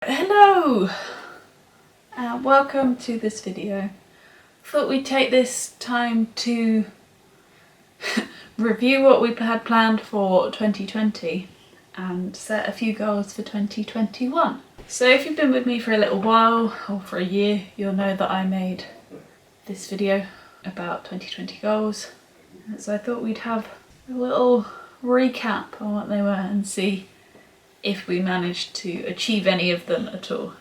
Hello! Welcome to this video. Thought we'd take this time to review what we had planned for 2020 and set a few goals for 2021. So if you've been with me for a little while, or for a year, you'll know that I made this video about 2020 goals. So I thought we'd have a little recap on what they were and see if we managed to achieve any of them at all.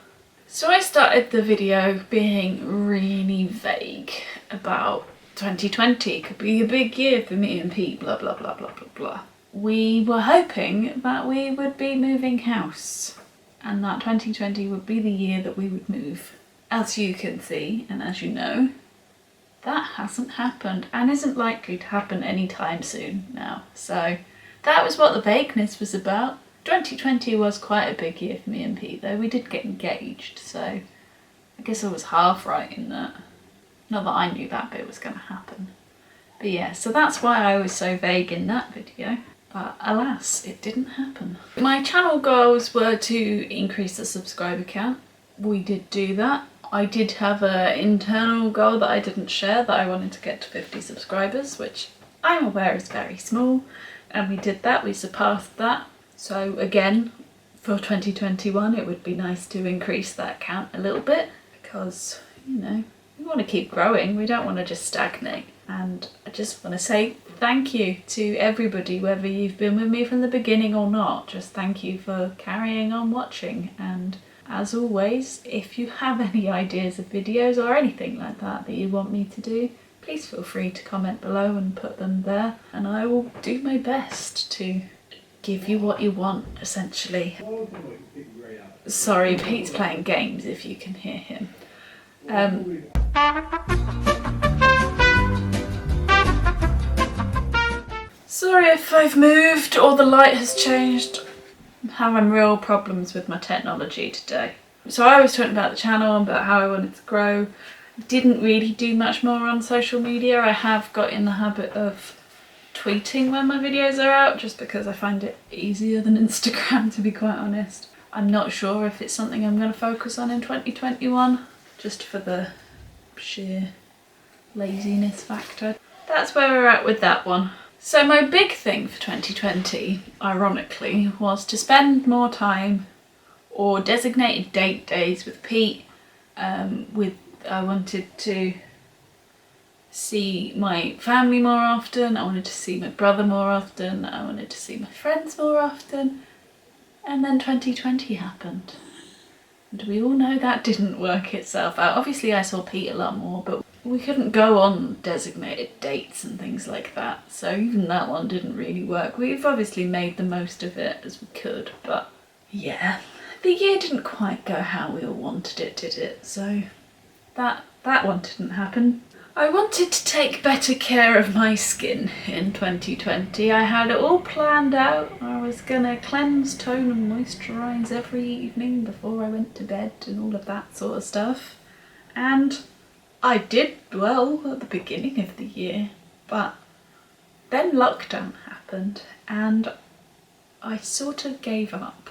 So I started the video being really vague about 2020 could be a big year for me and Pete, blah blah blah blah blah blah. We were hoping that we would be moving house and that 2020 would be the year that we would move. As you can see, and as you know, that hasn't happened and isn't likely to happen anytime soon now. So that was what the vagueness was about. 2020 was quite a big year for me and Pete, though. We did get engaged, so I guess I was half right in that. Not that I knew that bit was going to happen. But yeah, so that's why I was so vague in that video. But alas, it didn't happen. My channel goals were to increase the subscriber count. We did do that. I did have an internal goal that I didn't share, that I wanted to get to 50 subscribers, which I'm aware is very small. And we did that, we surpassed that. So again, for 2021, it would be nice to increase that count a little bit because, you know, we want to keep growing. We don't want to just stagnate. And I just want to say thank you to everybody, whether you've been with me from the beginning or not. Just thank you for carrying on watching. And as always, if you have any ideas of videos or anything like that that you want me to do, please feel free to comment below and put them there. And I will do my best to give you what you want, essentially. Sorry, Pete's playing games if you can hear him. Sorry if I've moved or the light has changed. I'm having real problems with my technology today. So I was talking about the channel and about how I wanted to grow. Didn't really do much more on social media. I have got in the habit of tweeting when my videos are out, just because I find it easier than Instagram, to be quite honest. I'm not sure if it's something I'm going to focus on in 2021, just for the sheer laziness factor. That's where we're at with that one. So my big thing for 2020, ironically, was to spend more time or designated date days with Pete. I wanted to see my family more often, I wanted to see my brother more often, I wanted to see my friends more often, and then 2020 happened. And we all know that didn't work itself out. Obviously I saw Pete a lot more, but we couldn't go on designated dates and things like that, so even that one didn't really work. We've obviously made the most of it as we could, but yeah, the year didn't quite go how we all wanted it, did it? So that one didn't happen. I wanted to take better care of my skin in 2020. I had it all planned out. I was gonna cleanse, tone and moisturise every evening before I went to bed and all of that sort of stuff. And I did well at the beginning of the year, but then lockdown happened and I sort of gave up.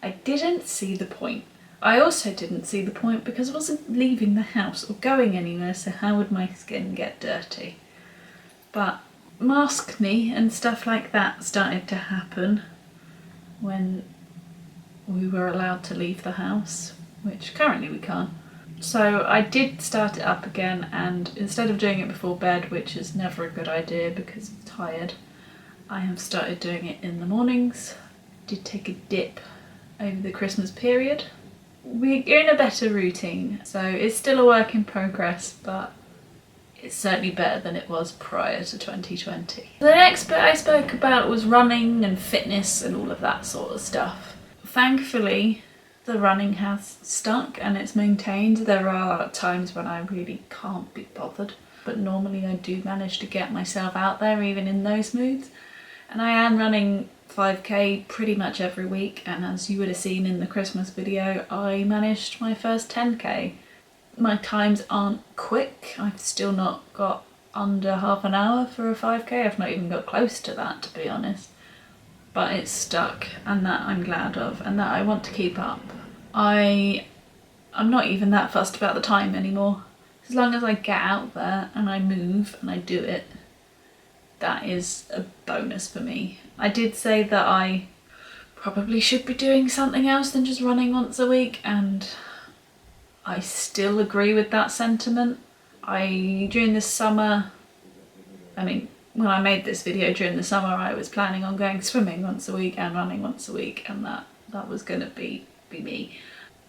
I didn't see the point. I also didn't see the point because I wasn't leaving the house or going anywhere, so how would my skin get dirty? But maskne and stuff like that started to happen when we were allowed to leave the house, which currently we can't. So I did start it up again, and instead of doing it before bed, which is never a good idea because I'm tired, I have started doing it in the mornings. Did take a dip over the Christmas period. We're in a better routine, so it's still a work in progress, but it's certainly better than it was prior to 2020. The next bit I spoke about was running and fitness and all of that sort of stuff. Thankfully, the running has stuck and it's maintained. There are times when I really can't be bothered, but normally I do manage to get myself out there even in those moods. And I am running 5k pretty much every week, and as you would have seen in the Christmas video, I managed my first 10k. My times aren't quick. I've still not got under half an hour for a 5k. I've not even got close to that, to be honest. But it's stuck, and that I'm glad of, and that I want to keep up. I'm not even that fussed about the time anymore. As long as I get out there and I move and I do it, that is a bonus for me. I did say that I probably should be doing something else than just running once a week, and I still agree with that sentiment. During the summer, when I made this video during the summer, I was planning on going swimming once a week and running once a week, and that was going to be me.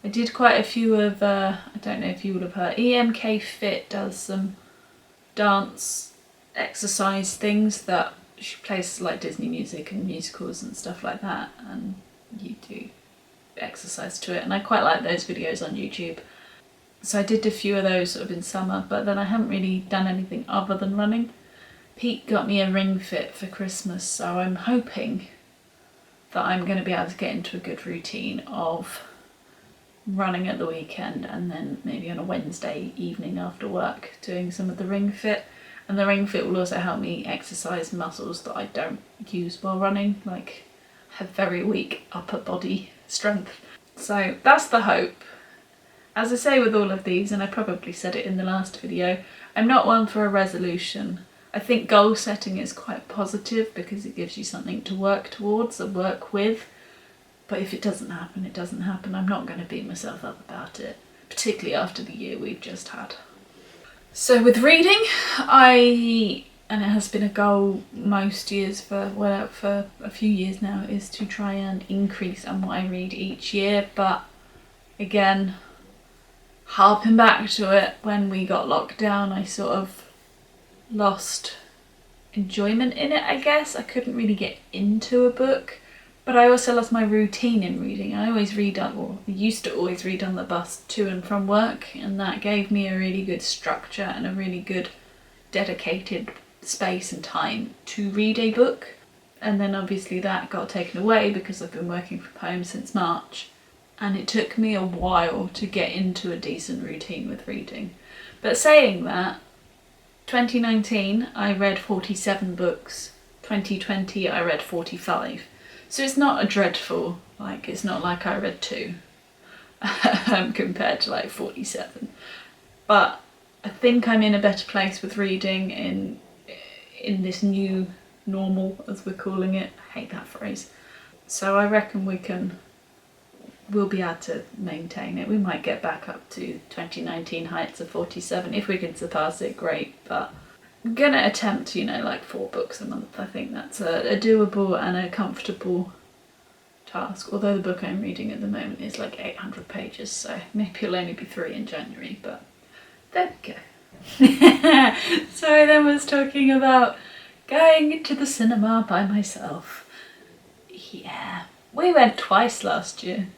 I did quite a few of, I don't know if you would have heard, EMK Fit does some dance exercise things that she plays like Disney music and musicals and stuff like that, and you do exercise to it, and I quite like those videos on YouTube. So I did a few of those sort of in summer, but then I haven't really done anything other than running. Pete got me a Ring Fit for Christmas, so I'm hoping that I'm going to be able to get into a good routine of running at the weekend and then maybe on a Wednesday evening after work doing some of the Ring Fit. And the Ring Fit will also help me exercise muscles that I don't use while running, like have very weak upper body strength. So that's the hope. As I say with all of these, and I probably said it in the last video, I'm not one for a resolution. I think goal setting is quite positive because it gives you something to work towards and work with. But if it doesn't happen, it doesn't happen. I'm not going to beat myself up about it, particularly after the year we've just had. So with reading, and it has been a goal most years for a few years now, is to try and increase on what I read each year. But again, harping back to it, when we got locked down, I sort of lost enjoyment in it, I guess. I couldn't really get into a book, but I also lost my routine in reading. I used to always read on the bus to and from work, and that gave me a really good structure and a really good dedicated space and time to read a book. And then obviously that got taken away because I've been working from home since March, and it took me a while to get into a decent routine with reading. But saying that, 2019 I read 47 books, 2020 I read 45. So it's not a dreadful, it's not like I read 2 compared to 47. But I think I'm in a better place with reading in this new normal, as we're calling it. I hate that phrase. So I reckon we'll be able to maintain it. We might get back up to 2019 heights of 47. If we can surpass it, great. But I'm gonna attempt, 4 books a month. I think that's a doable and a comfortable task. Although the book I'm reading at the moment is 800 pages, so maybe it'll only be 3 in January, but there we go. So I then was talking about going to the cinema by myself. Yeah, we went twice last year.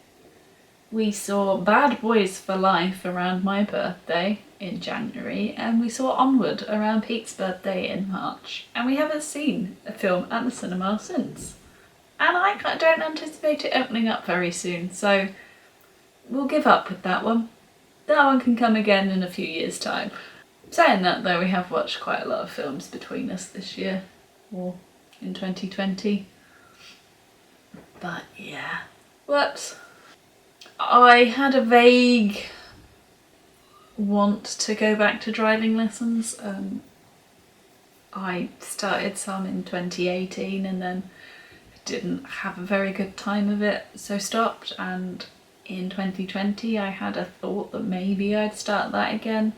We saw Bad Boys for Life around my birthday in January, and we saw Onward around Pete's birthday in March, and we haven't seen a film at the cinema since. And I don't anticipate it opening up very soon, so we'll give up with that one. That one can come again in a few years' time. Saying that though, we have watched quite a lot of films between us this year, or in 2020. But yeah, whoops. I had a vague want to go back to driving lessons. I started some in 2018 and then didn't have a very good time of it, so stopped. And in 2020 I had a thought that maybe I'd start that again.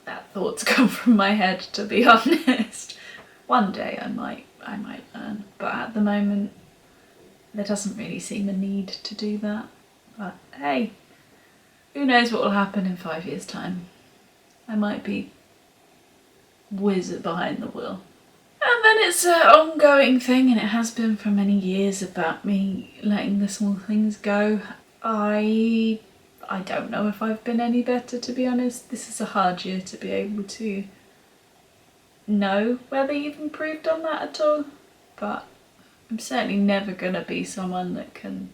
That thought's come from my head, to be honest. One day I might learn, but at the moment there doesn't really seem a need to do that. But hey, who knows what will happen in 5 years' time. I might be wizard behind the wheel. And then it's an ongoing thing, and it has been for many years, about me letting the small things go. I don't know if I've been any better, to be honest. This is a hard year to be able to know whether you've improved on that at all. But I'm certainly never going to be someone that can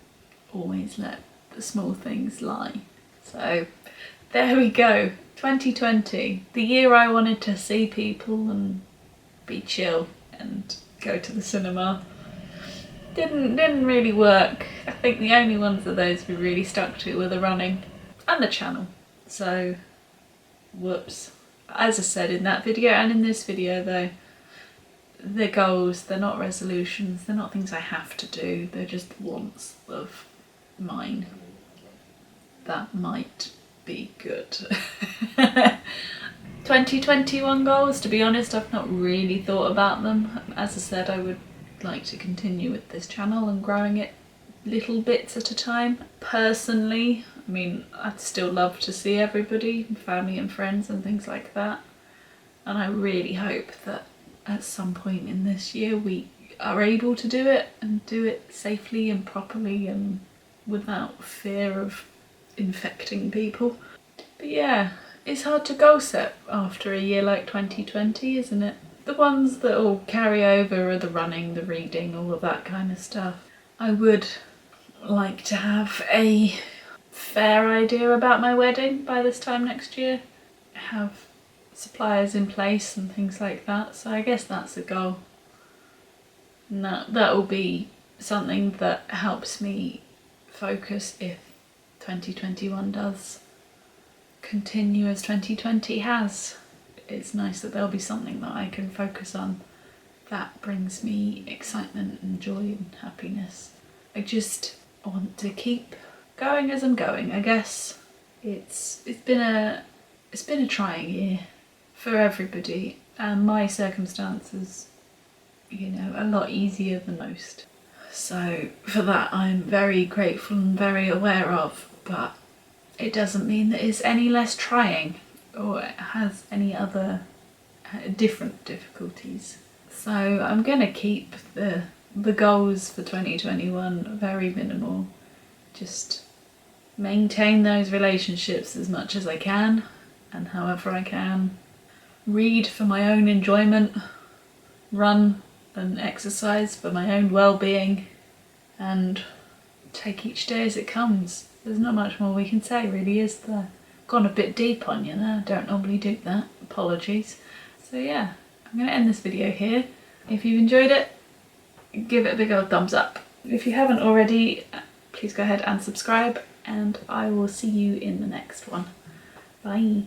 always let the small things lie. So there we go. 2020, the year I wanted to see people and be chill and go to the cinema. didn't really work. I think the only ones of those we really stuck to were the running and the channel. So, whoops. As I said in that video and in this video though, they're goals, they're not resolutions, they're not things I have to do, they're just wants of mine. That might be good. 2021 goals, to be honest, I've not really thought about them. As I said, I would like to continue with this channel and growing it little bits at a time. Personally, I mean, I'd still love to see everybody, family and friends and things like that. And I really hope that at some point in this year we are able to do it and do it safely and properly and without fear of infecting people. But yeah, it's hard to goal set after a year like 2020, isn't it? The ones that all carry over are the running, the reading, all of that kind of stuff. I would like to have a fair idea about my wedding by this time next year. Have suppliers in place and things like that, so I guess that's a goal. And that will be something that helps me focus if 2021 does continue as 2020 has. It's nice that there'll be something that I can focus on that brings me excitement and joy and happiness. I just want to keep going as I'm going, I guess. It's been a trying year for everybody, and my circumstances, you know, a lot easier than most. So for that I'm very grateful and very aware of, but it doesn't mean that it's any less trying or it has any other different difficulties. So I'm gonna keep the goals for 2021 very minimal. Just maintain those relationships as much as I can and however I can. Read for my own enjoyment, run and exercise for my own well-being, and take each day as it comes. There's not much more we can say, really, is there? Gone a bit deep on you there, don't normally do that, apologies. So yeah, I'm going to end this video here. If you've enjoyed it, give it a big old thumbs up. If you haven't already, please go ahead and subscribe, and I will see you in the next one. Bye.